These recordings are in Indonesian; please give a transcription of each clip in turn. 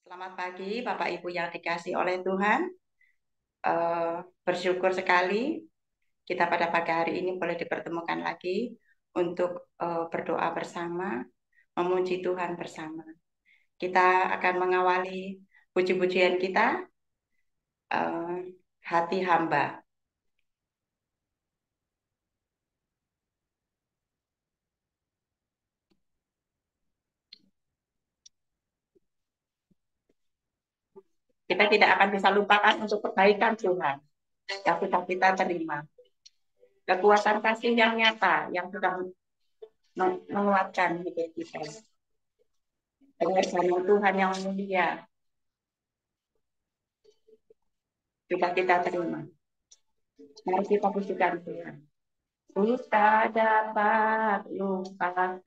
Selamat pagi, Bapak Ibu yang dikasih oleh Tuhan. Eh, Bersyukur sekali kita pada pagi hari ini boleh dipertemukan lagi untuk berdoa bersama, memuji Tuhan bersama. Kita akan mengawali puji-pujian kita, hati hamba. Kita tidak akan bisa lupakan untuk kebaikan Tuhan yang sudah kita terima. Kekuatan kasih yang nyata yang sudah menguatkan hidup kita. Pengorbanan Tuhan yang mulia sudah kita terima. Mari kita pujikan Tuhan. Kita dapat lupakan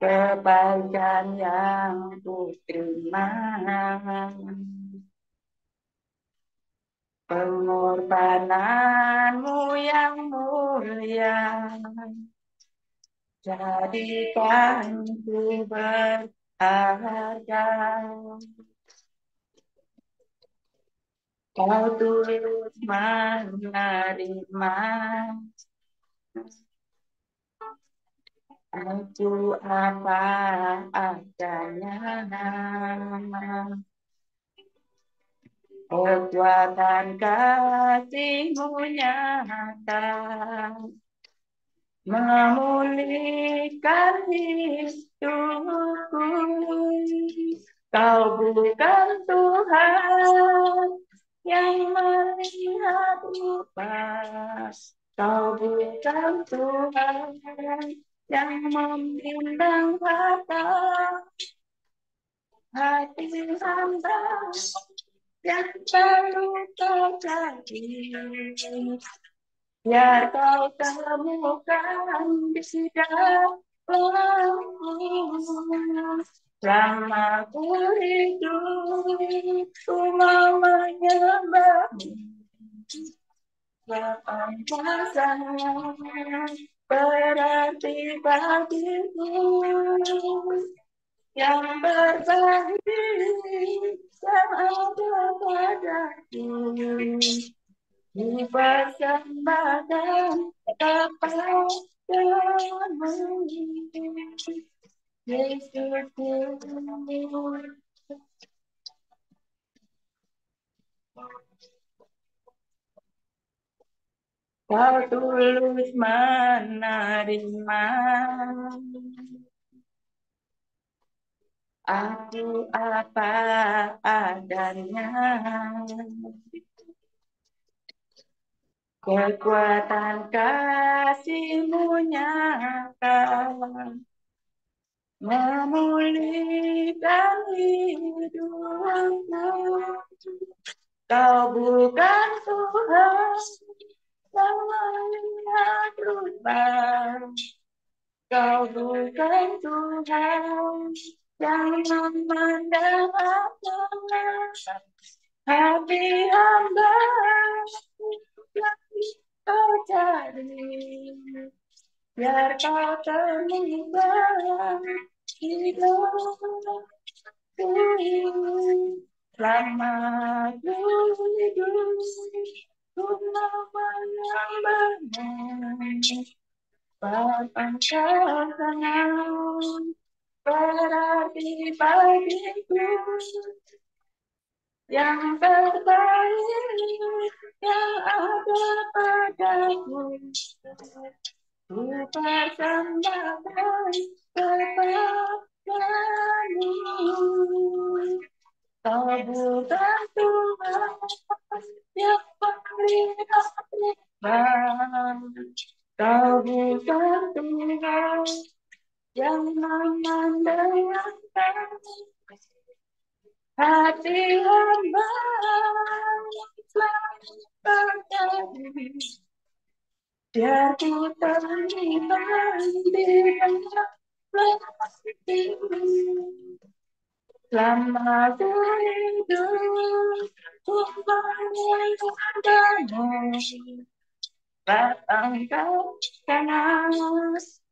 kebaikan yang ku terima, pengorbananmu yang mulia, jadikan ku berharga. Kau tulus menerima aku apa adanya. Kekuatan kasih-Mu nyata memulihkan hidupku. Kau bukan Tuhan yang melihat rupa, Kau bukan Tuhan yang memandang harta. Hati hamba yang terluka jadi, biar kau temukan di dalammu. Selama ku hidup, ku mau menyembahmu. Lapang kuasa berarti bagiku, yang berbagi yang ada padaku, dipersembahkan kepadamu, Yesus. Kau tulus menerima aku apa adanya. Kekuatan kasih-Mu nyata memulihkan hidupku. Kau bukan Tuhan yang melihat rupa, Kau bukan Tuhan yang memandang apa. Hati hamba yang Kau cari, biar Kau terlibat hidupku. Selamat hidup, ku mau menyembahmu. Lapang tangan berarti bagiku, yang terbaik yang ada padaku, ku persembahkan kepadamu. Kau bukan Tuhan yang melihat riba, Kau bukan Tuhan yang memandang hati hamba yang selalu terjadi. Biar ku terlibat di dalam hatimu. Selama ku hidup, ku menyembahmu. Lapangkan tangan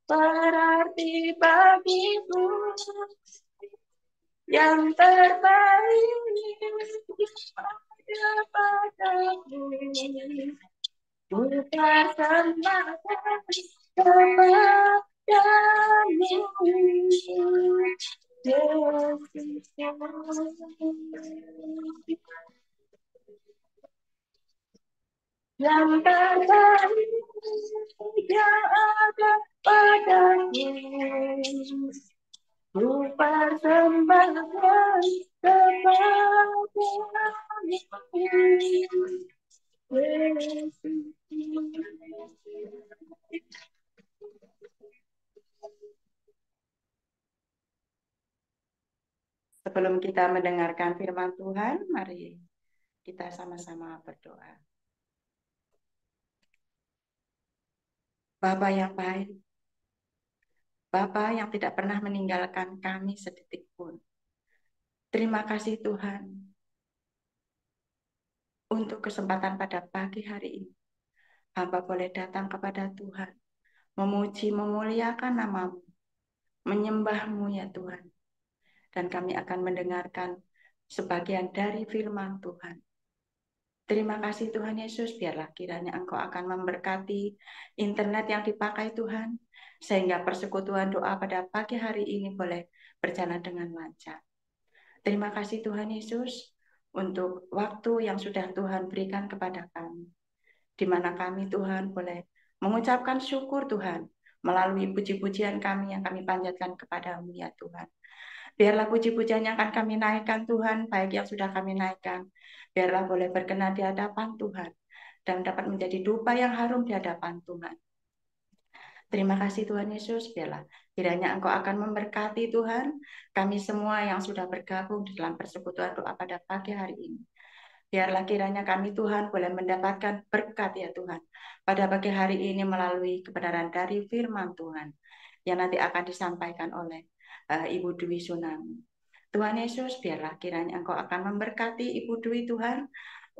berarti bagiku yang terbaik ada padamu. Ku persembahkan kepadamu, Yesus, yang terbaik yang ada padamu. Ku persembahkan kepadamu, sebelum kita mendengarkan firman Tuhan, mari kita sama-sama berdoa. Bapa yang baik, Bapa yang tidak pernah meninggalkan kami sedetik pun. Terima kasih Tuhan untuk kesempatan pada pagi hari ini. Hamba boleh datang kepada Tuhan, memuji, memuliakan nama-Mu, menyembah-Mu ya Tuhan. Dan kami akan mendengarkan sebagian dari firman Tuhan. Terima kasih Tuhan Yesus, biarlah kiranya Engkau akan memberkati internet yang dipakai Tuhan, sehingga persekutuan doa pada pagi hari ini boleh berjalan dengan lancar. Terima kasih Tuhan Yesus untuk waktu yang sudah Tuhan berikan kepada kami, di mana kami Tuhan boleh mengucapkan syukur Tuhan melalui puji-pujian kami yang kami panjatkan kepada-Mu ya Tuhan. Biarlah puji-pujian yang akan kami naikkan Tuhan, baik yang sudah kami naikkan, biarlah boleh berkenan di hadapan Tuhan dan dapat menjadi dupa yang harum di hadapan Tuhan. Terima kasih Tuhan Yesus, biarlah kiranya Engkau akan memberkati Tuhan kami semua yang sudah bergabung di dalam persekutuan doa pada pagi hari ini. Biarlah kiranya kami Tuhan boleh mendapatkan berkat ya Tuhan pada pagi hari ini melalui kebenaran dari firman Tuhan yang nanti akan disampaikan oleh Ibu Dwi Sunami. Tuhan Yesus, biarlah kiranya Engkau akan memberkati Ibu Dwi Tuhan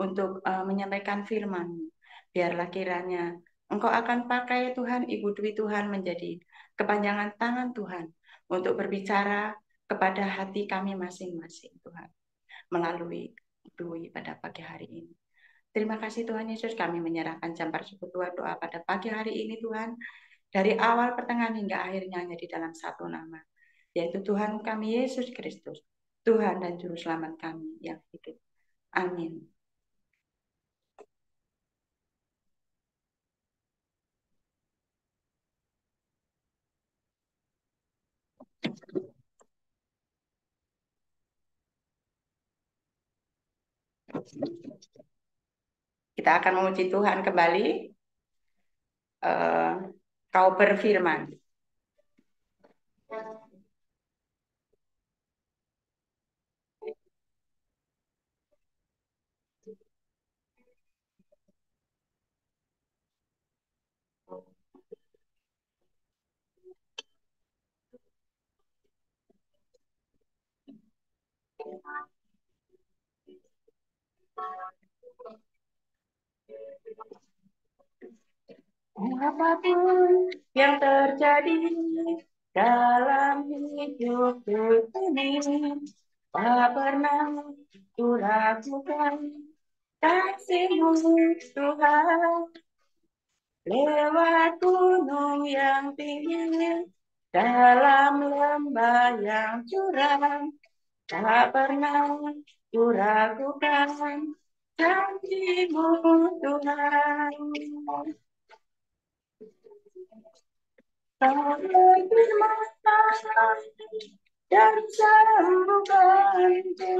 untuk menyampaikan firman-Mu. Biarlah kiranya Engkau akan pakai Tuhan Ibu Dwi Tuhan menjadi kepanjangan tangan Tuhan untuk berbicara kepada hati kami masing-masing Tuhan melalui Dwi pada pagi hari ini. Terima kasih Tuhan Yesus, kami menyerahkan jam persekutuan doa pada pagi hari ini Tuhan, dari awal pertengahan hingga akhirnya hanya di dalam satu nama, yaitu Tuhan kami Yesus Kristus, Tuhan dan Juru Selamat kami yang hidup. Amin. Kita akan memuji Tuhan kembali. Kau berfirman. Apapun yang terjadi dalam hidupku ini, tak pernah ku ragukan kasih-Mu Tuhan. Lewat gunung yang tinggi, dalam lembah yang curam, tak pernah ku ragukan janji-Mu Tuhan. Kau terima dan sembuhkanku,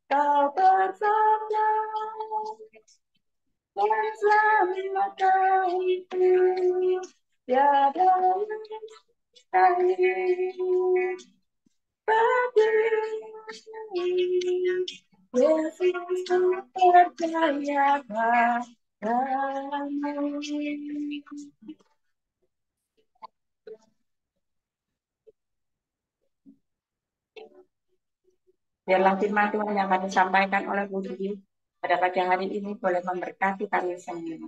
Kau bersabda dan selamatkanku, tiada mustahil bagi Yesus, percaya padamu. Biarlah firman Tuhan yang akan disampaikan oleh Bu Dwi pada pagi hari ini boleh memberkati kami semua.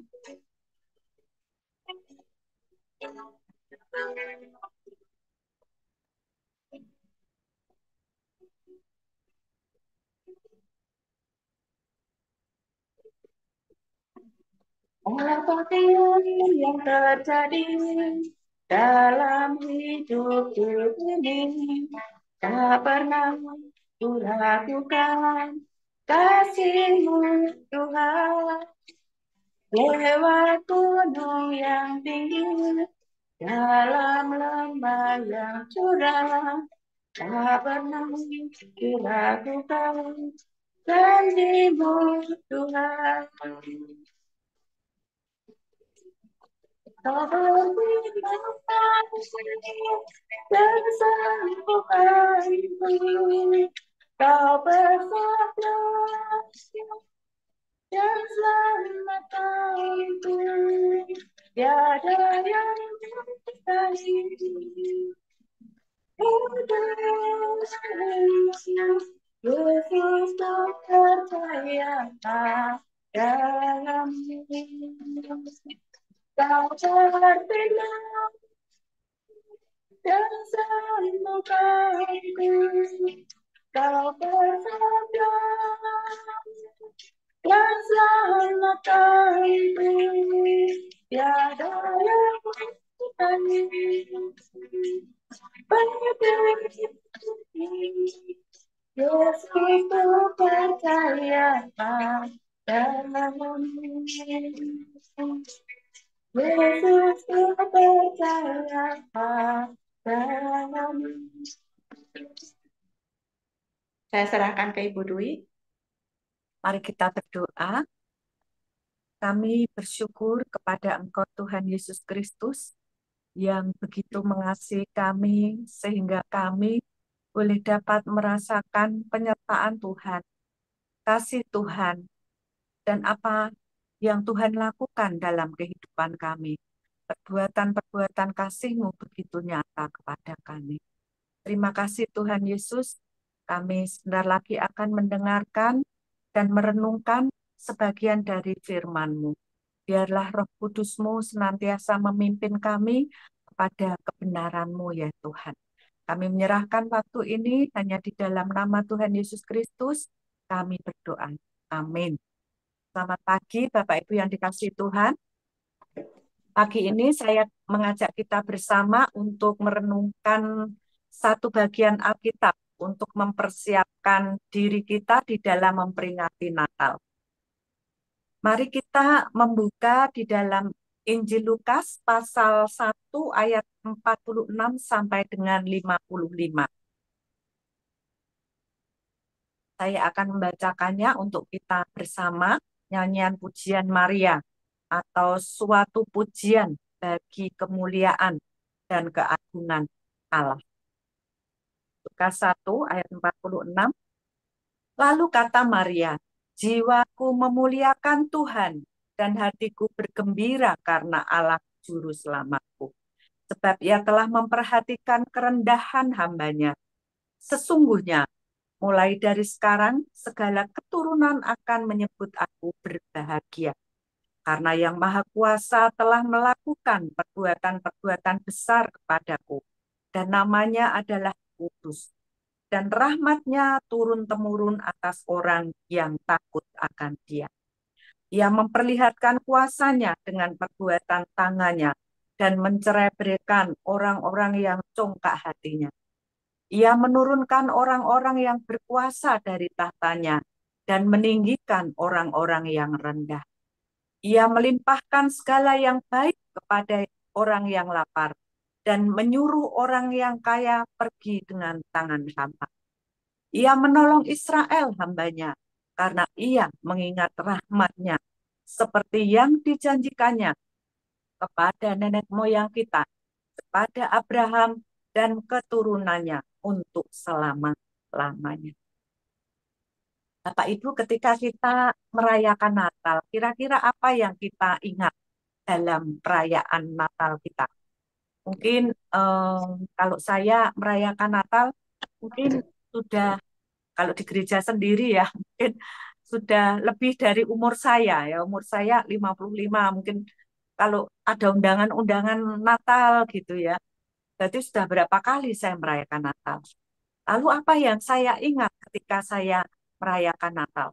Apapun yang terjadi dalam hidupku ini, tak pernah ku ragukan kasih-Mu Tuhan. Lewat gunung yang tinggi, dalam lembah yang curam, tak pernah ku ragukan janji-Mu Tuhan. Kau berfirman dan sembuhkanku. Kau bersabda dan selamatkanku. Tiada yang mustahil. Yesus tak percaya dalam kau berfirman dan sembuhkanku. Kau bersabda dan selamatkanku. Tiada yang mustahil bagi Yesus ku percaya dalam Yesus ku percaya dalam. Saya serahkan ke Ibu Dwi. Mari kita berdoa. Kami bersyukur kepada Engkau Tuhan Yesus Kristus yang begitu mengasihi kami sehingga kami boleh dapat merasakan penyertaan Tuhan, kasih Tuhan, dan apa yang Tuhan lakukan dalam kehidupan kami. Perbuatan-perbuatan kasih-Mu begitu nyata kepada kami. Terima kasih Tuhan Yesus. Kami sebentar lagi akan mendengarkan dan merenungkan sebagian dari firman-Mu. Biarlah Roh Kudus-Mu senantiasa memimpin kami kepada kebenaran-Mu ya Tuhan. Kami menyerahkan waktu ini hanya di dalam nama Tuhan Yesus Kristus. Kami berdoa. Amin. Selamat pagi Bapak Ibu yang dikasihi Tuhan. Pagi ini saya mengajak kita bersama untuk merenungkan satu bagian Alkitab untuk mempersiapkan diri kita di dalam memperingati Natal. Mari kita membuka di dalam Injil Lukas pasal 1 ayat 46 sampai dengan 55. Saya akan membacakannya untuk kita bersama nyanyian pujian Maria atau suatu pujian bagi kemuliaan dan keagungan Allah. Lukas 1 ayat 46. Lalu kata Maria, jiwaku memuliakan Tuhan dan hatiku bergembira karena Allah juru selamatku. Sebab ia telah memperhatikan kerendahan hambanya. Sesungguhnya mulai dari sekarang segala keturunan akan menyebut aku berbahagia. Karena Yang Maha Kuasa telah melakukan perbuatan-perbuatan besar kepadaku, dan namanya adalah kudus. Dan rahmat-Nya turun-temurun atas orang yang takut akan Dia. Ia memperlihatkan kuasa-Nya dengan perbuatan tangannya, dan mencerai-beraikan orang-orang yang congkak hatinya. Ia menurunkan orang-orang yang berkuasa dari tahtanya, dan meninggikan orang-orang yang rendah. Ia melimpahkan segala yang baik kepada orang yang lapar dan menyuruh orang yang kaya pergi dengan tangan hampa. Ia menolong Israel hambanya karena ia mengingat rahmat-Nya seperti yang dijanjikannya kepada nenek moyang kita, kepada Abraham dan keturunannya untuk selama-lamanya. Bapak Ibu, ketika kita merayakan Natal, kira-kira apa yang kita ingat dalam perayaan Natal kita? Mungkin kalau saya merayakan Natal, mungkin sudah, kalau di gereja sendiri ya, mungkin sudah lebih dari umur saya. Ya, umur saya 55, mungkin kalau ada undangan-undangan Natal gitu ya. Berarti sudah berapa kali saya merayakan Natal. Lalu apa yang saya ingat ketika saya merayakan Natal?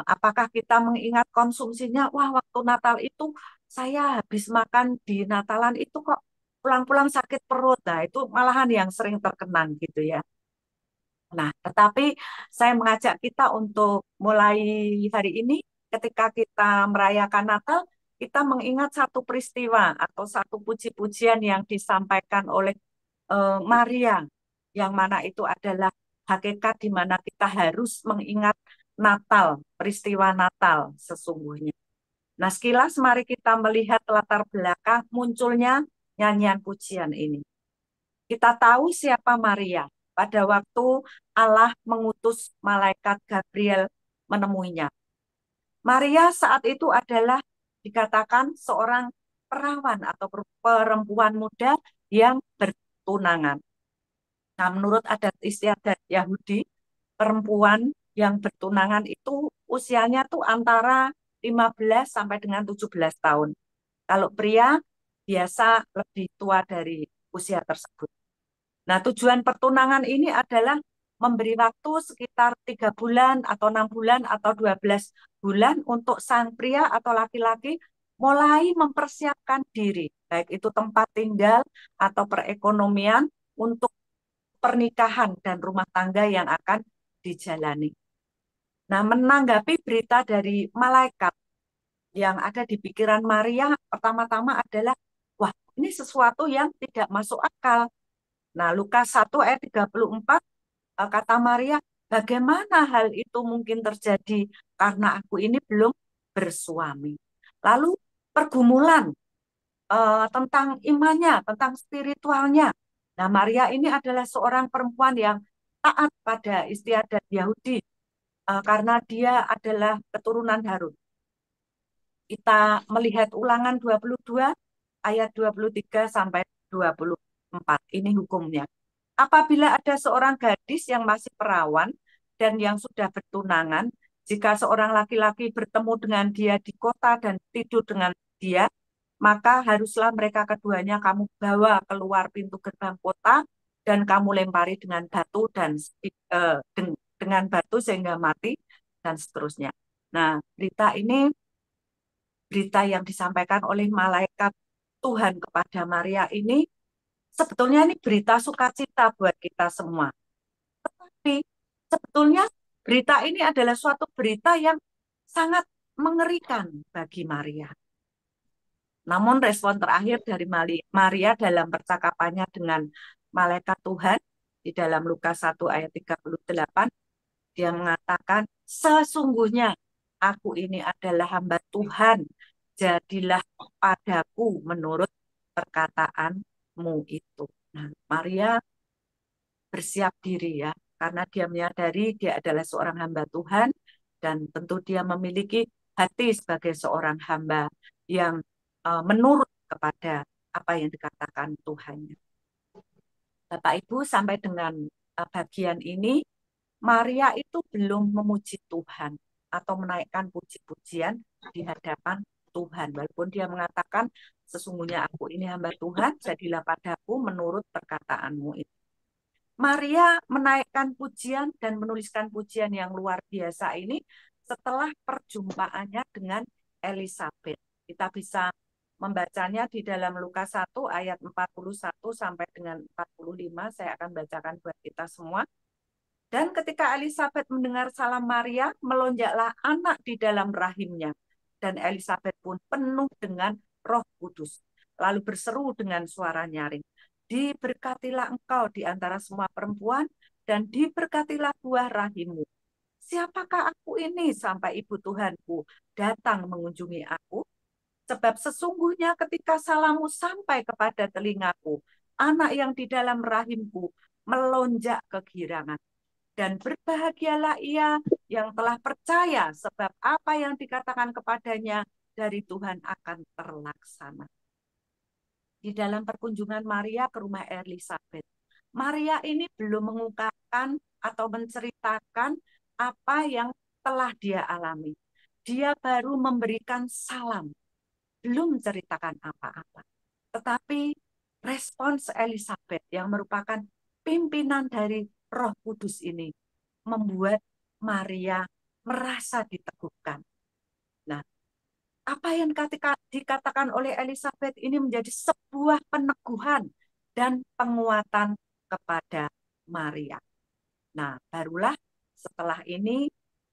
Apakah kita mengingat konsumsinya? Wah, waktu Natal itu saya habis makan di Natalan itu kok pulang-pulang sakit perut. Nah, itu malahan yang sering terkenang gitu ya. Nah, tetapi saya mengajak kita untuk mulai hari ini, ketika kita merayakan Natal, kita mengingat satu peristiwa atau satu puji-pujian yang disampaikan oleh Maria, yang mana itu adalah hakikat di mana kita harus mengingat Natal, peristiwa Natal sesungguhnya. Nah, sekilas mari kita melihat latar belakang munculnya nyanyian pujian ini. Kita tahu siapa Maria. Pada waktu Allah mengutus malaikat Gabriel menemuinya. Maria saat itu adalah dikatakan seorang perawan atau perempuan muda yang bertunangan. Nah, menurut adat istiadat Yahudi, perempuan yang bertunangan itu usianya tuh antara 15 sampai dengan 17 tahun. Kalau pria biasa lebih tua dari usia tersebut. Nah, tujuan pertunangan ini adalah memberi waktu sekitar 3 bulan atau 6 bulan atau 12 bulan untuk sang pria atau laki-laki mulai mempersiapkan diri, baik itu tempat tinggal atau perekonomian untuk pernikahan dan rumah tangga yang akan dijalani. Nah, menanggapi berita dari malaikat yang ada di pikiran Maria, pertama-tama adalah, wah, ini sesuatu yang tidak masuk akal. Nah, Lukas 1 ayat 34 kata Maria, bagaimana hal itu mungkin terjadi karena aku ini belum bersuami. Lalu pergumulan tentang imannya, tentang spiritualnya. Nah, Maria ini adalah seorang perempuan yang taat pada istiadat Yahudi karena dia adalah keturunan Harun. Kita melihat Ulangan 22 ayat 23 sampai 24. Ini hukumnya. Apabila ada seorang gadis yang masih perawan dan yang sudah bertunangan, jika seorang laki-laki bertemu dengan dia di kota dan tidur dengan dia, maka haruslah mereka keduanya kamu bawa keluar pintu gerbang kota dan kamu lempari dengan batu dan dengan batu sehingga mati dan seterusnya. Nah, berita yang disampaikan oleh malaikat Tuhan kepada Maria ini sebetulnya ini berita sukacita buat kita semua. Tapi sebetulnya berita ini adalah suatu berita yang sangat mengerikan bagi Maria. Namun respon terakhir dari Maria dalam percakapannya dengan malaikat Tuhan di dalam Lukas 1 ayat 38, dia mengatakan, sesungguhnya aku ini adalah hamba Tuhan, jadilah padaku menurut perkataanmu itu. Nah, Maria bersiap diri ya, karena dia menyadari dia adalah seorang hamba Tuhan dan tentu dia memiliki hati sebagai seorang hamba yang menurut kepada apa yang dikatakan Tuhan. Bapak Ibu, sampai dengan bagian ini, Maria itu belum memuji Tuhan atau menaikkan puji-pujian di hadapan Tuhan. Walaupun dia mengatakan, sesungguhnya aku ini hamba Tuhan, jadilah padaku menurut perkataanmu itu. Maria menaikkan pujian dan menuliskan pujian yang luar biasa ini setelah perjumpaannya dengan Elizabeth. Kita bisa membacanya di dalam Lukas 1 ayat 41 sampai dengan 45. Saya akan bacakan buat kita semua. Dan ketika Elizabeth mendengar salam Maria, melonjaklah anak di dalam rahimnya. Dan Elizabeth pun penuh dengan Roh Kudus. Lalu berseru dengan suara nyaring, diberkatilah engkau di antara semua perempuan, dan diberkatilah buah rahimmu. Siapakah aku ini sampai ibu Tuhanku datang mengunjungi aku? Sebab sesungguhnya ketika salammu sampai kepada telingaku, anak yang di dalam rahimku melonjak kegirangan. Dan berbahagialah ia yang telah percaya, sebab apa yang dikatakan kepadanya dari Tuhan akan terlaksana. Di dalam perkunjungan Maria ke rumah Elizabeth, Maria ini belum mengungkapkan atau menceritakan apa yang telah dia alami. Dia baru memberikan salam. belum ceritakan apa-apa. Tetapi respons Elizabeth yang merupakan pimpinan dari Roh Kudus ini membuat Maria merasa diteguhkan. Nah, apa yang dikatakan oleh Elizabeth ini menjadi sebuah peneguhan dan penguatan kepada Maria. Nah, barulah setelah ini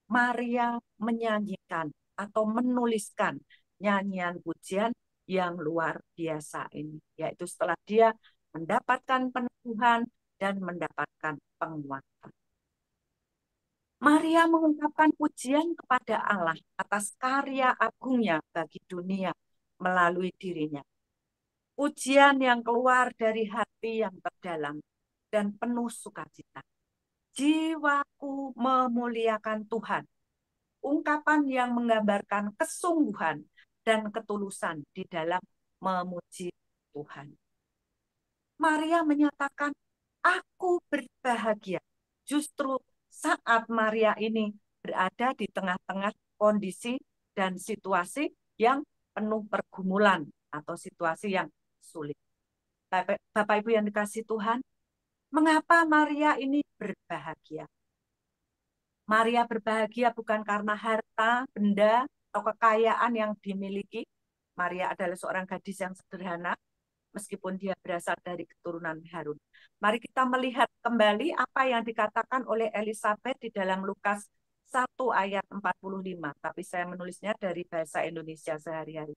Maria menyanyikan atau menuliskan nyanyian pujian yang luar biasa ini, yaitu setelah dia mendapatkan peneguhan dan mendapatkan penguatan. Maria mengungkapkan pujian kepada Allah atas karya agungnya bagi dunia melalui dirinya. Pujian yang keluar dari hati yang terdalam dan penuh sukacita. Jiwaku memuliakan Tuhan. Ungkapan yang menggambarkan kesungguhan dan ketulusan di dalam memuji Tuhan. Maria menyatakan, aku berbahagia. Justru saat Maria ini berada di tengah-tengah kondisi dan situasi yang penuh pergumulan atau situasi yang sulit. Bapak Ibu yang dikasihi Tuhan, mengapa Maria ini berbahagia? Maria berbahagia bukan karena harta, benda, atau kekayaan yang dimiliki. Maria adalah seorang gadis yang sederhana, meskipun dia berasal dari keturunan Harun. Mari kita melihat kembali apa yang dikatakan oleh Elizabeth di dalam Lukas 1 ayat 45. Tapi saya menulisnya dari bahasa Indonesia sehari-hari.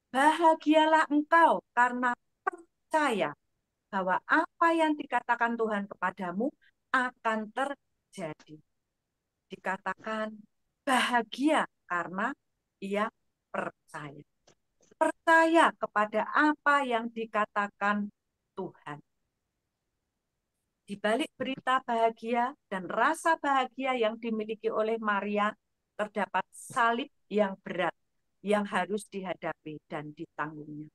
Bahagialah engkau karena percaya bahwa apa yang dikatakan Tuhan kepadamu akan terjadi. Dikatakan bahagia karena ia percaya. Percaya kepada apa yang dikatakan Tuhan. Di balik berita bahagia dan rasa bahagia yang dimiliki oleh Maria, terdapat salib yang berat yang harus dihadapi dan ditanggungnya.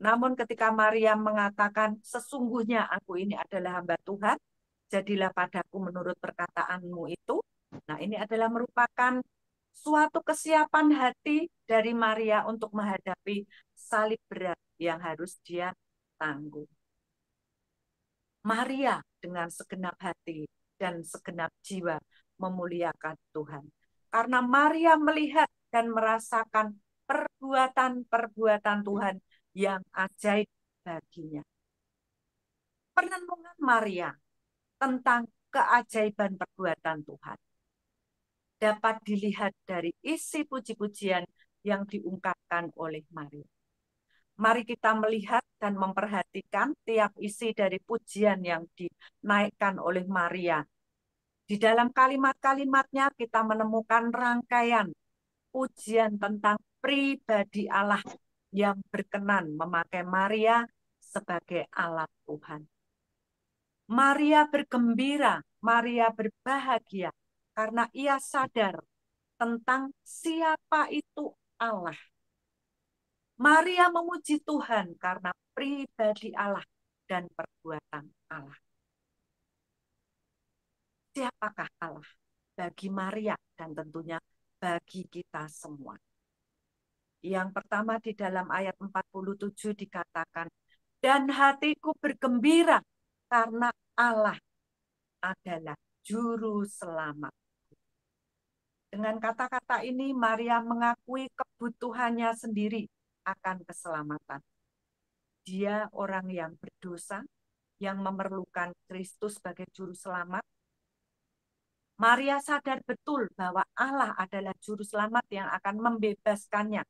Namun ketika Maria mengatakan, sesungguhnya aku ini adalah hamba Tuhan, jadilah padaku menurut perkataanmu itu. Nah, ini adalah merupakan suatu kesiapan hati dari Maria untuk menghadapi salib berat yang harus dia tanggung. Maria dengan segenap hati dan segenap jiwa memuliakan Tuhan. Karena Maria melihat dan merasakan perbuatan-perbuatan Tuhan yang ajaib baginya. Perenungan Maria tentang keajaiban perbuatan Tuhan dapat dilihat dari isi puji-pujian yang diungkapkan oleh Maria. Mari kita melihat dan memperhatikan tiap isi dari pujian yang dinaikkan oleh Maria. Di dalam kalimat-kalimatnya kita menemukan rangkaian pujian tentang pribadi Allah yang berkenan memakai Maria sebagai alat Tuhan. Maria bergembira, Maria berbahagia karena ia sadar tentang siapa itu Allah. Maria memuji Tuhan karena pribadi Allah dan perbuatan Allah. Siapakah Allah bagi Maria dan tentunya bagi kita semua? Yang pertama di dalam ayat 47 dikatakan, dan hatiku bergembira karena Allah adalah juru selamat. Dengan kata-kata ini Maria mengakui kebutuhannya sendiri akan keselamatan. Dia orang yang berdosa, yang memerlukan Kristus sebagai juru selamat. Maria sadar betul bahwa Allah adalah juru selamat yang akan membebaskannya.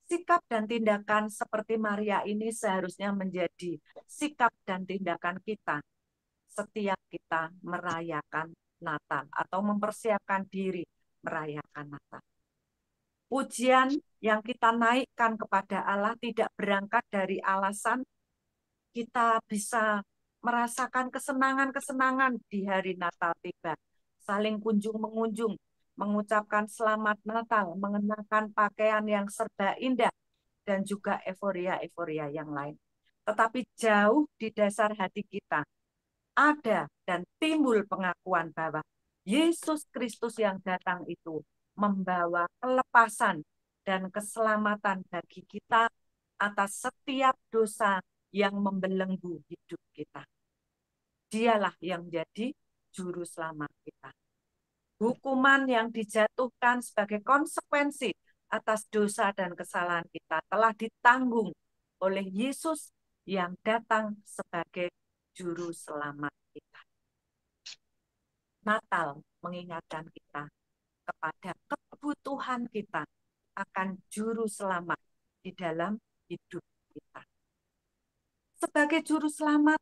Sikap dan tindakan seperti Maria ini seharusnya menjadi sikap dan tindakan kita setiap kita merayakan Natal atau mempersiapkan diri merayakan Natal. Pujian yang kita naikkan kepada Allah tidak berangkat dari alasan kita bisa merasakan kesenangan-kesenangan di hari Natal tiba. Saling kunjung-mengunjung, mengucapkan selamat Natal, mengenakan pakaian yang serba indah, dan juga euforia-euforia yang lain. Tetapi jauh di dasar hati kita, ada dan timbul pengakuan bahwa Yesus Kristus yang datang itu membawa kelepasan dan keselamatan bagi kita atas setiap dosa yang membelenggu hidup kita. Dialah yang jadi juru selamat kita. Hukuman yang dijatuhkan sebagai konsekuensi atas dosa dan kesalahan kita telah ditanggung oleh Yesus yang datang sebagai juru selamat kita. Natal mengingatkan kita kepada kebutuhan kita akan juru selamat di dalam hidup kita. Sebagai juru selamat,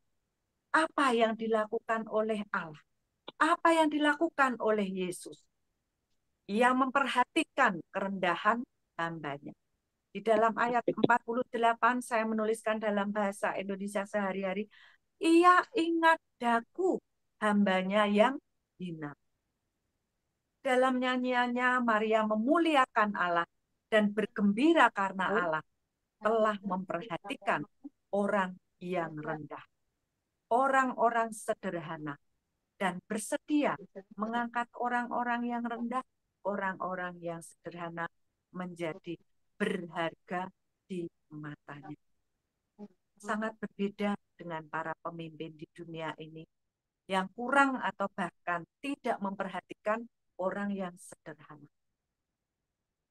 apa yang dilakukan oleh Allah? Apa yang dilakukan oleh Yesus? Ia memperhatikan kerendahan hambanya. Di dalam ayat 48, saya menuliskan dalam bahasa Indonesia sehari-hari, ia ingat daku hambanya yang hina. Dalam nyanyiannya, Maria memuliakan Allah dan bergembira karena Allah telah memperhatikan orang yang rendah, orang-orang sederhana, dan bersedia mengangkat orang-orang yang rendah, orang-orang yang sederhana menjadi berharga di matanya. Sangat berbeda dengan para pemimpin di dunia ini yang kurang atau bahkan tidak memperhatikan orang yang sederhana.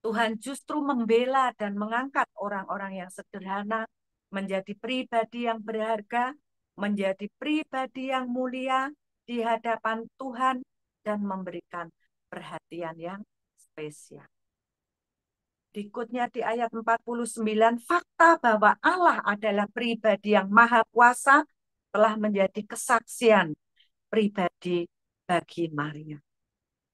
Tuhan justru membela dan mengangkat orang-orang yang sederhana menjadi pribadi yang berharga, menjadi pribadi yang mulia di hadapan Tuhan dan memberikan perhatian yang spesial. Berikutnya di ayat 49, fakta bahwa Allah adalah pribadi yang maha kuasa telah menjadi kesaksian pribadi bagi Maria.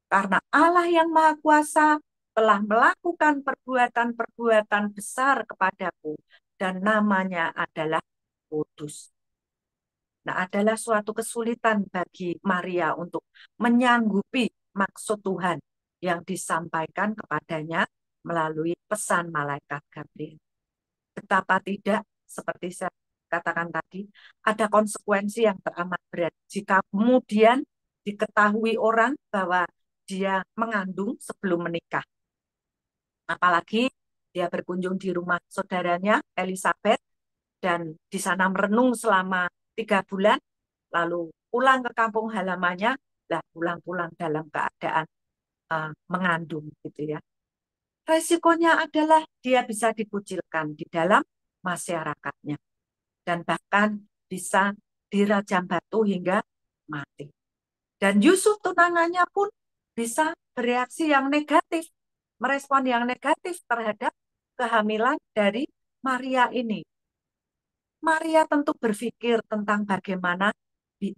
Karena Allah yang maha kuasa telah melakukan perbuatan-perbuatan besar kepadaku dan namanya adalah kudus. Nah, adalah suatu kesulitan bagi Maria untuk menyanggupi maksud Tuhan yang disampaikan kepadanya melalui pesan malaikat Gabriel. Betapa tidak, seperti saya katakan tadi, ada konsekuensi yang teramat berat jika kemudian diketahui orang bahwa dia mengandung sebelum menikah. Apalagi dia berkunjung di rumah saudaranya Elizabeth dan di sana merenung selama 3 bulan, lalu pulang ke kampung halamannya, lah pulang-pulang dalam keadaan mengandung gitu ya. Resikonya adalah dia bisa dikucilkan di dalam masyarakatnya dan bahkan bisa dirajam batu hingga mati. Dan Yusuf tunangannya pun bisa bereaksi yang negatif, merespon yang negatif terhadap kehamilan dari Maria ini. Maria tentu berpikir tentang bagaimana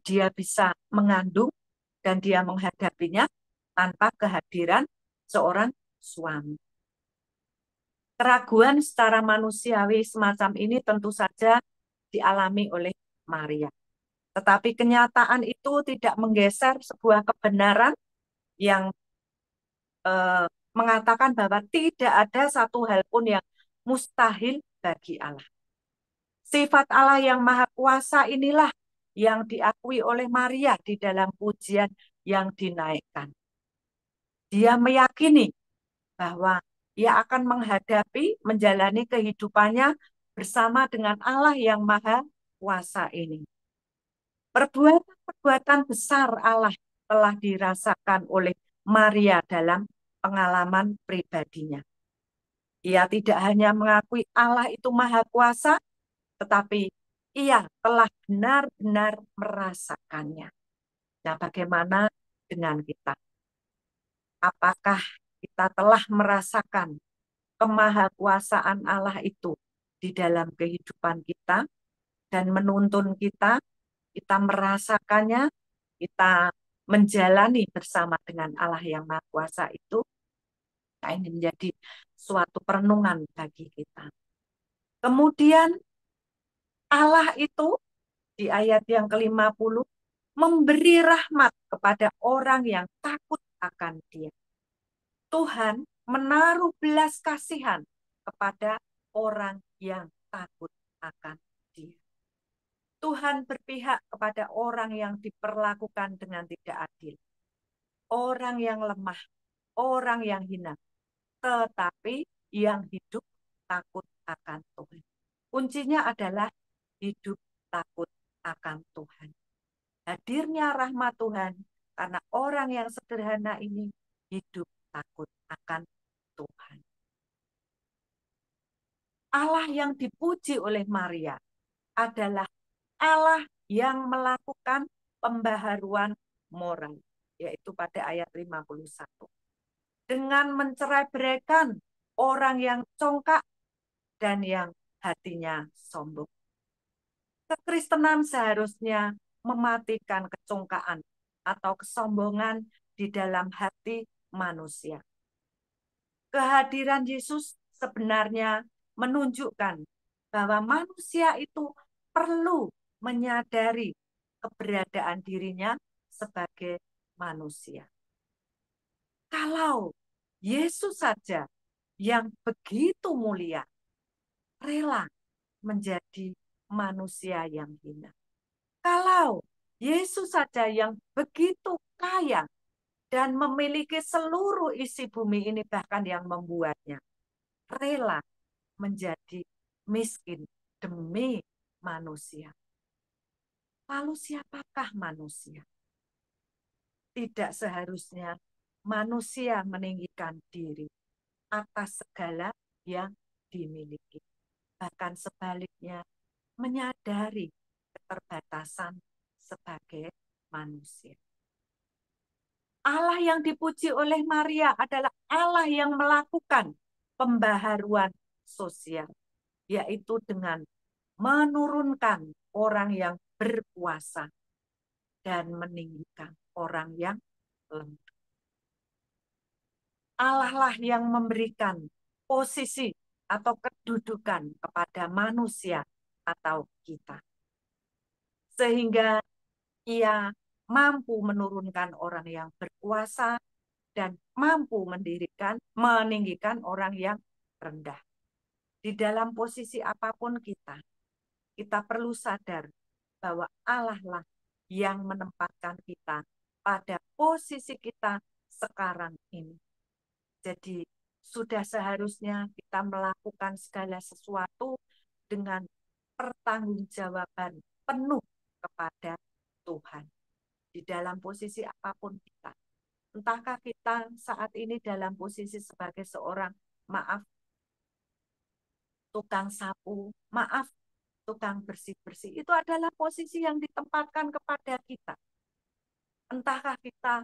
dia bisa mengandung dan dia menghadapinya tanpa kehadiran seorang suami. Keraguan secara manusiawi semacam ini tentu saja dialami oleh Maria. Tetapi kenyataan itu tidak menggeser sebuah kebenaran yang mengatakan bahwa tidak ada satu hal pun yang mustahil bagi Allah. Sifat Allah yang maha kuasa inilah yang diakui oleh Maria di dalam pujian yang dinaikkan. Dia meyakini bahwa ia akan menghadapi, menjalani kehidupannya bersama dengan Allah yang maha kuasa ini. Perbuatan-perbuatan besar Allah telah dirasakan oleh Maria dalam pengalaman pribadinya. Ia tidak hanya mengakui Allah itu maha kuasa, tetapi ia telah benar-benar merasakannya. Nah, bagaimana dengan kita? Apakah kita telah merasakan kemahakuasaan Allah itu di dalam kehidupan kita dan menuntun kita merasakannya, kita menjalani bersama dengan Allah yang Maha Kuasa itu? Nah, ini menjadi suatu perenungan bagi kita. Kemudian Allah itu di ayat yang ke-50 memberi rahmat kepada orang yang takut akan Dia. Tuhan menaruh belas kasihan kepada orang yang takut akan Dia. Tuhan berpihak kepada orang yang diperlakukan dengan tidak adil, orang yang lemah, orang yang hina. Tetapi yang hidup takut akan Tuhan. Kuncinya adalah hidup takut akan Tuhan. Hadirnya rahmat Tuhan karena orang yang sederhana ini hidup takut akan Tuhan. Allah yang dipuji oleh Maria adalah Allah yang melakukan pembaharuan moral, yaitu pada ayat 51. Dengan mencerai-beraikan orang yang congkak dan yang hatinya sombong. Kekristenan seharusnya mematikan kecongkaan atau kesombongan di dalam hati manusia. Kehadiran Yesus sebenarnya menunjukkan bahwa manusia itu perlu menyadari keberadaan dirinya sebagai manusia. Kalau Yesus saja yang begitu mulia, rela menjadi manusia yang hina. Kalau Yesus saja yang begitu kaya dan memiliki seluruh isi bumi ini, bahkan yang membuatnya, rela menjadi miskin demi manusia. Lalu siapakah manusia? Tidak seharusnya manusia meninggikan diri atas segala yang dimiliki. Bahkan sebaliknya, menyadari keterbatasan sebagai manusia. Allah yang dipuji oleh Maria adalah Allah yang melakukan pembaharuan sosial, yaitu dengan menurunkan orang yang berkuasa dan meninggikan orang yang lemah. Allah lah yang memberikan posisi atau kedudukan kepada manusia atau kita. Sehingga ia mampu menurunkan orang yang berkuasa dan mampu meninggikan orang yang rendah. Di dalam posisi apapun kita perlu sadar bahwa Allah lah yang menempatkan kita pada posisi kita sekarang ini. Jadi sudah seharusnya kita melakukan segala sesuatu dengan pertanggungjawaban penuh kepada Tuhan. Di dalam posisi apapun kita. Entahkah kita saat ini dalam posisi sebagai seorang, maaf, tukang sapu, maaf, tukang bersih-bersih. Itu adalah posisi yang ditempatkan kepada kita. Entahkah kita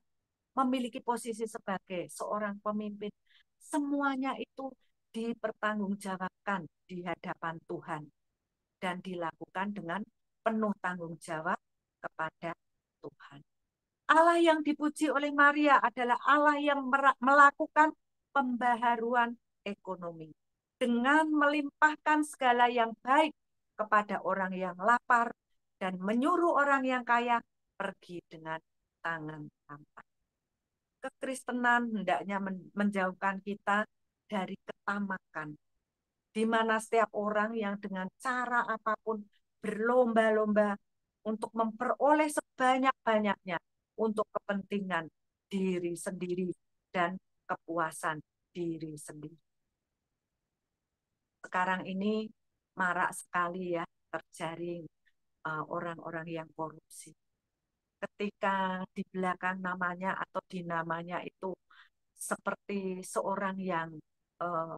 memiliki posisi sebagai seorang pemimpin. Semuanya itu dipertanggungjawabkan di hadapan Tuhan. Dan dilakukan dengan penuh tanggung jawab kepada Tuhan. Allah yang dipuji oleh Maria adalah Allah yang melakukan pembaharuan ekonomi dengan melimpahkan segala yang baik kepada orang yang lapar dan menyuruh orang yang kaya pergi dengan tangan hampa. Kekristenan hendaknya menjauhkan kita dari ketamakan, di mana setiap orang yang dengan cara apapun berlomba-lomba untuk memperoleh sebanyak-banyaknya untuk kepentingan diri sendiri dan kepuasan diri sendiri. Sekarang ini marak sekali ya terjaring orang-orang yang korupsi. Ketika di belakang namanya atau di namanya itu seperti seorang yang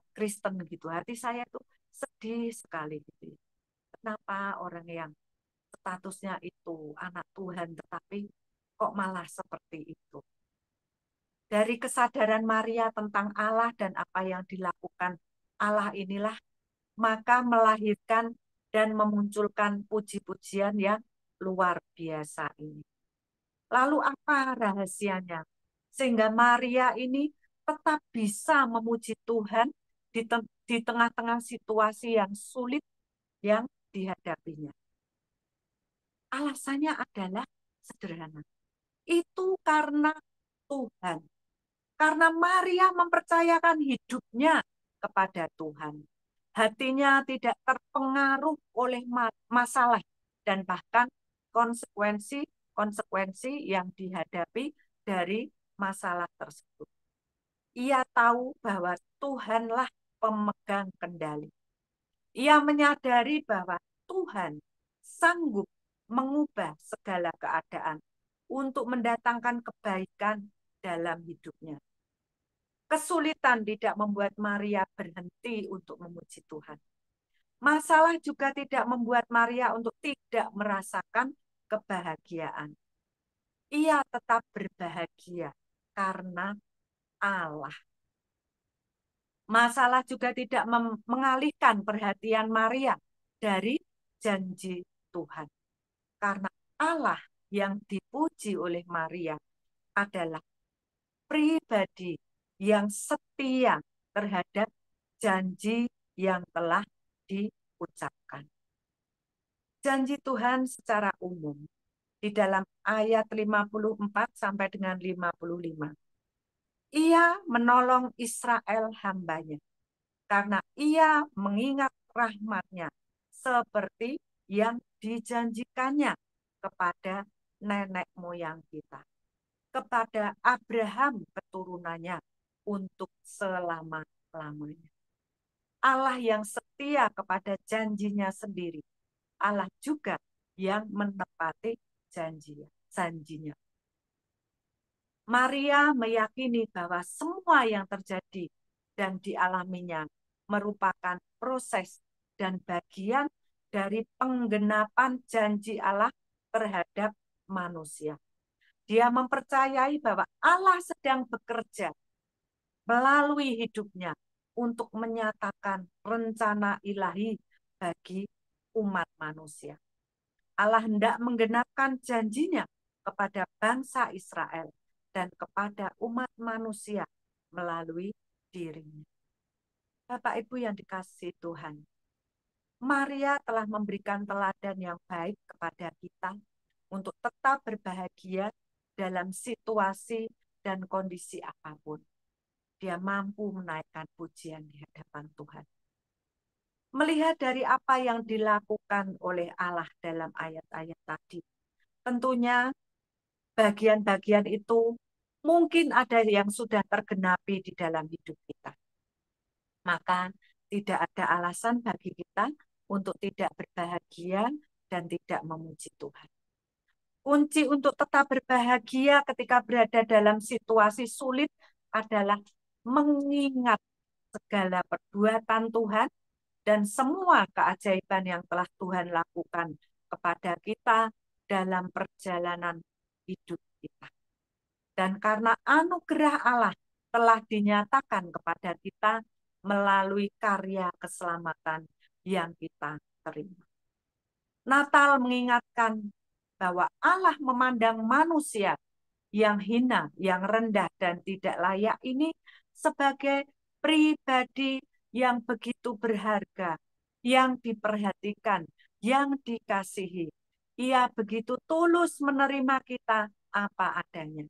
Kristen gitu, hati saya tuh sedih sekali gitu. Kenapa orang yang statusnya itu anak Tuhan tetapi kok malah seperti itu? Dari kesadaran Maria tentang Allah dan apa yang dilakukan Allah inilah, maka melahirkan dan memunculkan puji-pujian yang luar biasa ini. Lalu apa rahasianya? Sehingga Maria ini tetap bisa memuji Tuhan di tengah-tengah situasi yang sulit yang dihadapinya. Alasannya adalah sederhana. Itu karena Tuhan. Karena Maria mempercayakan hidupnya kepada Tuhan. Hatinya tidak terpengaruh oleh masalah dan bahkan konsekuensi yang dihadapi dari masalah tersebut. Ia tahu bahwa Tuhanlah pemegang kendali. Ia menyadari bahwa Tuhan sanggup mengubah segala keadaan untuk mendatangkan kebaikan dalam hidupnya. Kesulitan tidak membuat Maria berhenti untuk memuji Tuhan. Masalah juga tidak membuat Maria untuk tidak merasakan kebahagiaan. Ia tetap berbahagia karena Allah. Masalah juga tidak mengalihkan perhatian Maria dari janji Tuhan. Karena Allah yang dipuji oleh Maria adalah pribadi yang setia terhadap janji yang telah diucapkan. Janji Tuhan secara umum di dalam ayat 54 sampai dengan 55. Ia menolong Israel hambanya karena ia mengingat rahmatnya seperti yang dijanjikannya kepada nenek moyang kita, kepada Abraham keturunannya untuk selama-lamanya. Allah yang setia kepada janjinya sendiri, Allah juga yang menepati janjinya. Maria meyakini bahwa semua yang terjadi dan dialaminya merupakan proses dan bagian dari penggenapan janji Allah terhadap manusia. Dia mempercayai bahwa Allah sedang bekerja melalui hidupnya untuk menyatakan rencana ilahi bagi umat manusia. Allah hendak menggenapkan janjinya kepada bangsa Israel dan kepada umat manusia melalui dirinya. Bapak Ibu yang dikasihi Tuhan, Maria telah memberikan teladan yang baik kepada kita untuk tetap berbahagia dalam situasi dan kondisi apapun. Dia mampu menaikkan pujian di hadapan Tuhan. Melihat dari apa yang dilakukan oleh Allah dalam ayat-ayat tadi, tentunya bagian-bagian itu mungkin ada yang sudah tergenapi di dalam hidup kita. Maka tidak ada alasan bagi kita untuk tidak berbahagia dan tidak memuji Tuhan. Kunci untuk tetap berbahagia ketika berada dalam situasi sulit adalah mengingat segala perbuatan Tuhan dan semua keajaiban yang telah Tuhan lakukan kepada kita dalam perjalanan hidup kita. Dan karena anugerah Allah telah dinyatakan kepada kita melalui karya keselamatan yang kita terima. Natal mengingatkan bahwa Allah memandang manusia yang hina, yang rendah dan tidak layak ini sebagai pribadi yang begitu berharga, yang diperhatikan, yang dikasihi. Ia begitu tulus menerima kita apa adanya.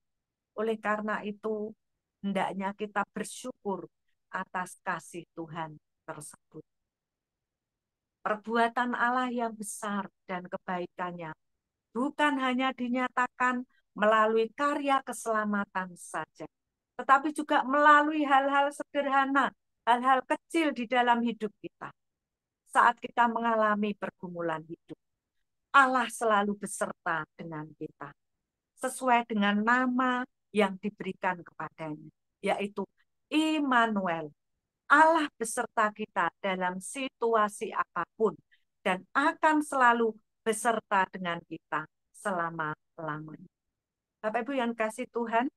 Oleh karena itu, hendaknya kita bersyukur atas kasih Tuhan tersebut. Perbuatan Allah yang besar dan kebaikannya bukan hanya dinyatakan melalui karya keselamatan saja, tetapi juga melalui hal-hal sederhana, hal-hal kecil di dalam hidup kita. Saat kita mengalami pergumulan hidup, Allah selalu beserta dengan kita, sesuai dengan nama yang diberikan kepadanya, yaitu Immanuel. Allah beserta kita dalam situasi apapun dan akan selalu beserta dengan kita selama-lamanya. Bapak Ibu yang kasih Tuhan,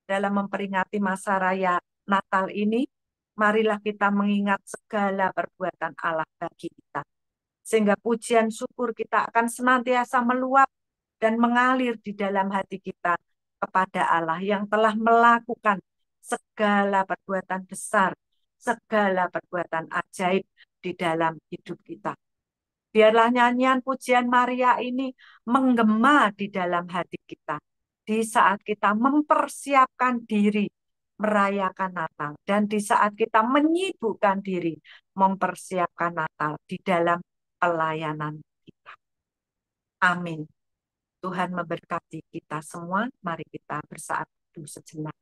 dalam memperingati masa raya Natal ini, marilah kita mengingat segala perbuatan Allah bagi kita. Sehingga pujian syukur kita akan senantiasa meluap dan mengalir di dalam hati kita kepada Allah yang telah melakukan segala perbuatan besar, segala perbuatan ajaib di dalam hidup kita. Biarlah nyanyian pujian Maria ini menggema di dalam hati kita di saat kita mempersiapkan diri merayakan Natal dan di saat kita menyibukkan diri mempersiapkan Natal di dalam pelayanan kita. Amin. Tuhan memberkati kita semua. Mari kita bersaat teduh sejenak.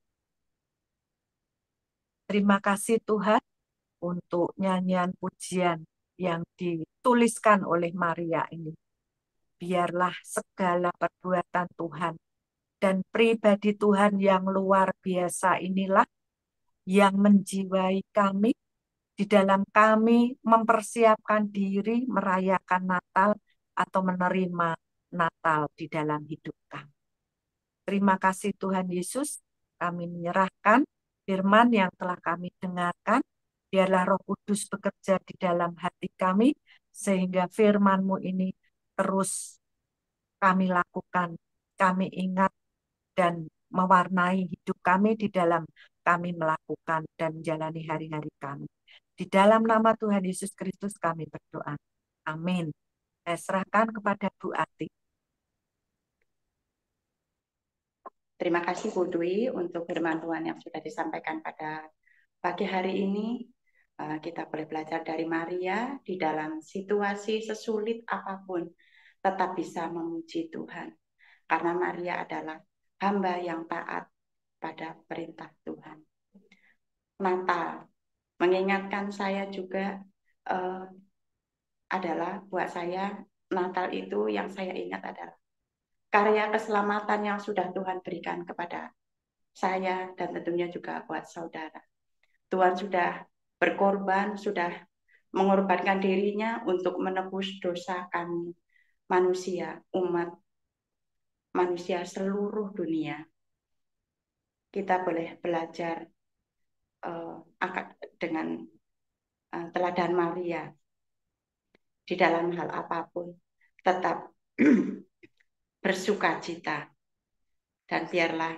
Terima kasih Tuhan untuk nyanyian pujian yang dituliskan oleh Maria ini. Biarlah segala perbuatan Tuhan dan pribadi Tuhan yang luar biasa inilah yang menjiwai kami di dalam kami mempersiapkan diri merayakan Natal atau menerima Natal di dalam hidup kami. Terima kasih Tuhan Yesus, kami menyerahkan firman yang telah kami dengarkan. Biarlah Roh Kudus bekerja di dalam hati kami, sehingga firman-Mu ini terus kami lakukan, kami ingat, dan mewarnai hidup kami di dalam kami melakukan dan menjalani hari-hari kami. Di dalam nama Tuhan Yesus Kristus kami berdoa. Amin. Saya serahkan kepada Bu Ati. Terima kasih Bu Dwi untuk firman Tuhan yang sudah disampaikan pada pagi hari ini. Kita boleh belajar dari Maria di dalam situasi sesulit apapun tetap bisa memuji Tuhan. Karena Maria adalah hamba yang taat pada perintah Tuhan. Natal mengingatkan saya juga adalah buat saya Natal itu yang saya ingat adalah karya keselamatan yang sudah Tuhan berikan kepada saya dan tentunya juga buat saudara. Tuhan sudah berkorban, sudah mengorbankan dirinya untuk menebus dosa kami, manusia, umat manusia seluruh dunia. Kita boleh belajar dengan teladan Maria di dalam hal apapun, tetap bersuka cita, dan biarlah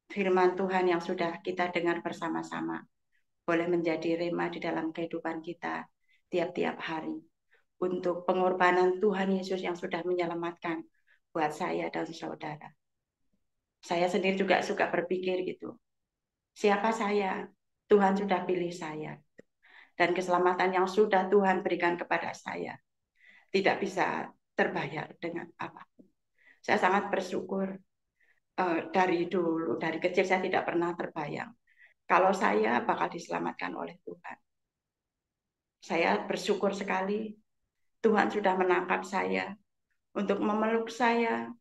firman Tuhan yang sudah kita dengar bersama-sama boleh menjadi rema di dalam kehidupan kita tiap-tiap hari untuk pengorbanan Tuhan Yesus yang sudah menyelamatkan buat saya dan saudara. Saya sendiri juga suka berpikir gitu, siapa saya? Tuhan sudah pilih saya. Dan keselamatan yang sudah Tuhan berikan kepada saya tidak bisa terbayar dengan apapun. Saya sangat bersyukur dari dulu, dari kecil saya tidak pernah terbayang kalau saya bakal diselamatkan oleh Tuhan. Saya bersyukur sekali Tuhan sudah menangkap saya untuk memeluk saya,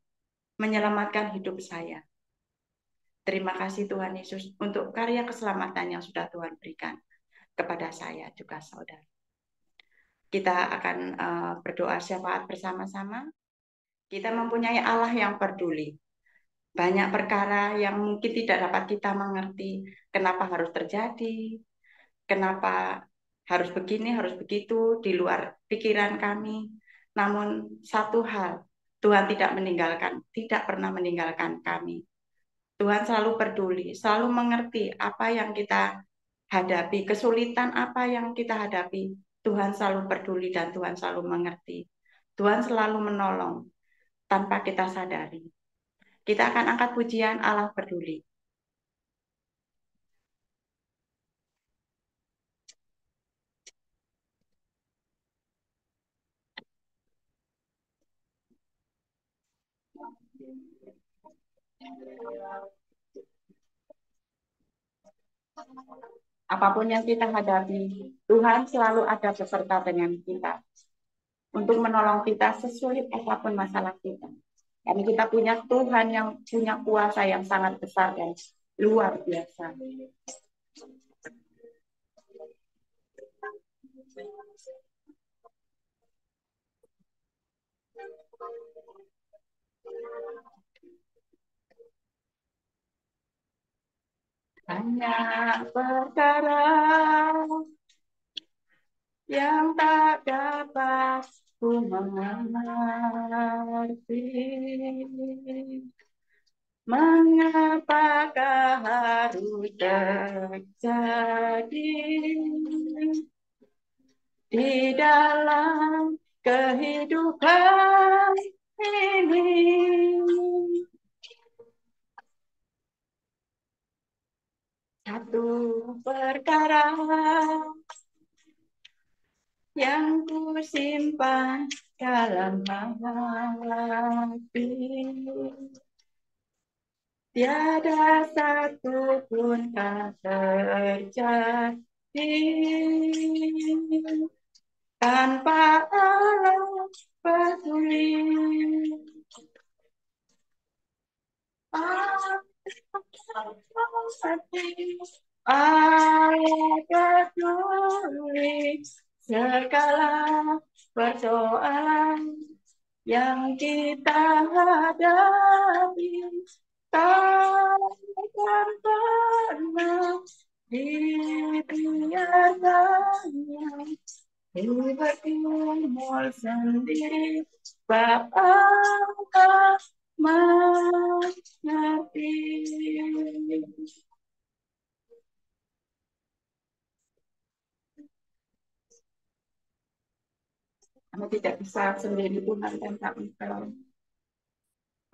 menyelamatkan hidup saya. Terima kasih Tuhan Yesus untuk karya keselamatan yang sudah Tuhan berikan kepada saya juga saudara. Kita akan berdoa syafaat bersama-sama. Kita mempunyai Allah yang peduli. Banyak perkara yang mungkin tidak dapat kita mengerti kenapa harus terjadi, kenapa harus begini, harus begitu, di luar pikiran kami. Namun satu hal, Tuhan tidak pernah meninggalkan kami. Tuhan selalu peduli, selalu mengerti apa yang kita hadapi, kesulitan apa yang kita hadapi. Tuhan selalu peduli dan Tuhan selalu mengerti. Tuhan selalu menolong tanpa kita sadari. Kita akan angkat pujian Allah peduli. Apapun yang kita hadapi, Tuhan selalu ada beserta dengan kita untuk menolong kita sesulit apapun masalah kita. Karena kita punya Tuhan yang punya kuasa yang sangat besar dan luar biasa. Banyak perkara yang tak dapat ku mengerti. Mengapakah harus terjadi di dalam kehidupan ini? Satu perkara yang ku simpan dalam hati, tiada satu pun tak terjadi tanpa Allah peduli. Allah peduli segala persoalan yang kita hadapi, takkan pernah dibiarkannya bergumul sendiri, Bapa mengerti. Kami tidak bisa sendiri, Tuhan, tanpa Engkau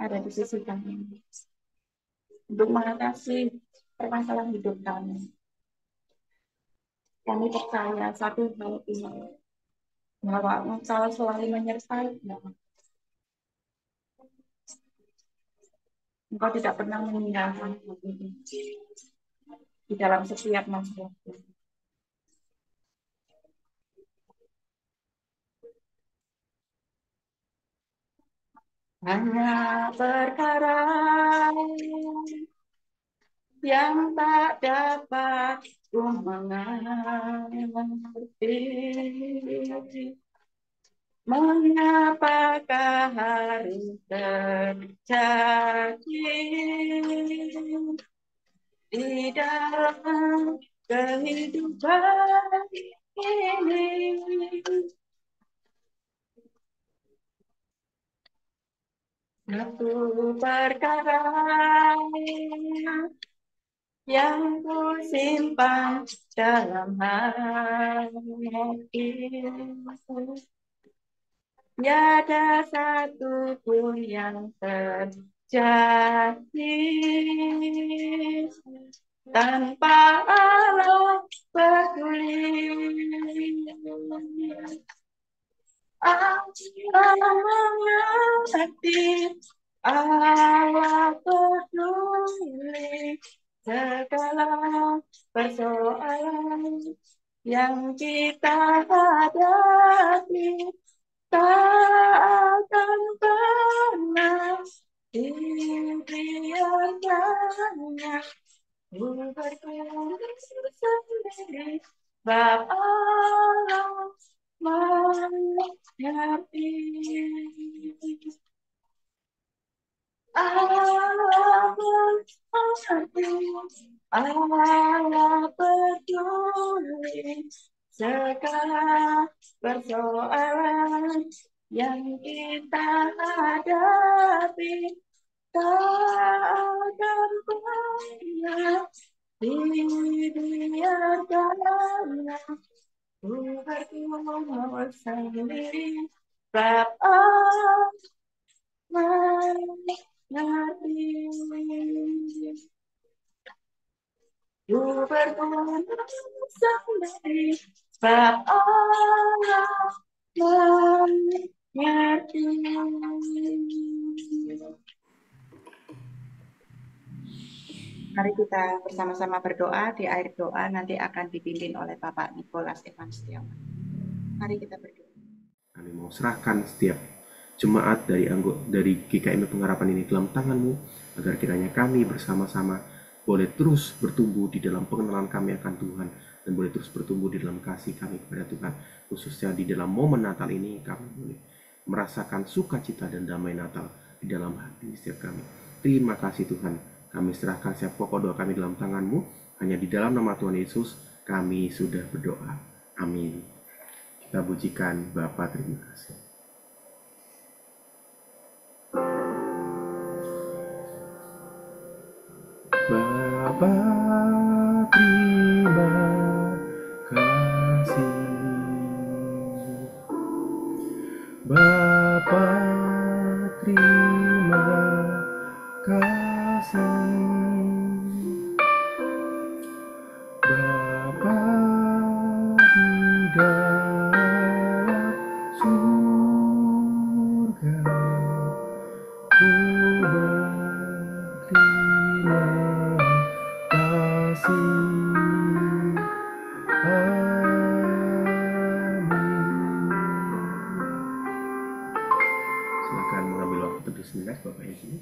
ada di sisi kami untuk mengatasi permasalahan hidup kami. Kami percaya satu hal ini, bahwa Engkau selalu menyertai kami. Engkau tidak pernah meninggalkan kami di dalam setiap masalah. Hanya perkara yang tak dapat ku mengerti. Mengapakah harus terjadi di dalam kehidupan ini? Satu perkara yang ku simpan dalam hati, tiada satu pun yang terjadi tanpa Allah peduli. Allah mengerti, Allah peduli segala persoalan yang kita hadapi, tak akan pernah dibiarkannya bergumul sendiri, Bapa Allah mengerti. Allah mengerti, Allah peduli segala persoalan yang kita hadapi, tak akan pernah dibiarkannya bergumul sendiri, Bapa mengerti. Bergumul sendiri, sebab Allah mengerti. Mari kita bersama-sama berdoa. Di akhir doa nanti akan dipimpin oleh Bapak Nicholas Evan Setiawan. Mari kita berdoa. Kami mau serahkan setiap jemaat dari GKM Pengharapan ini dalam tangan-Mu, agar kiranya kami bersama-sama boleh terus bertumbuh di dalam pengenalan kami akan Tuhan, dan boleh terus bertumbuh di dalam kasih kami kepada Tuhan. Khususnya di dalam momen Natal ini, kami boleh merasakan sukacita dan damai Natal di dalam hati setiap kami. Terima kasih Tuhan, kami serahkan setiap pokok doa kami dalam tangan-Mu. Hanya di dalam nama Tuhan Yesus kami sudah berdoa. Amin. Kita pujikan Bapa, terima kasih. Bapa, terima kasih. Bapa, terima kasih. Bapa di dalam surga, ku berterima Silakan mengambil waktu teduh sejenak Bapak Ibu.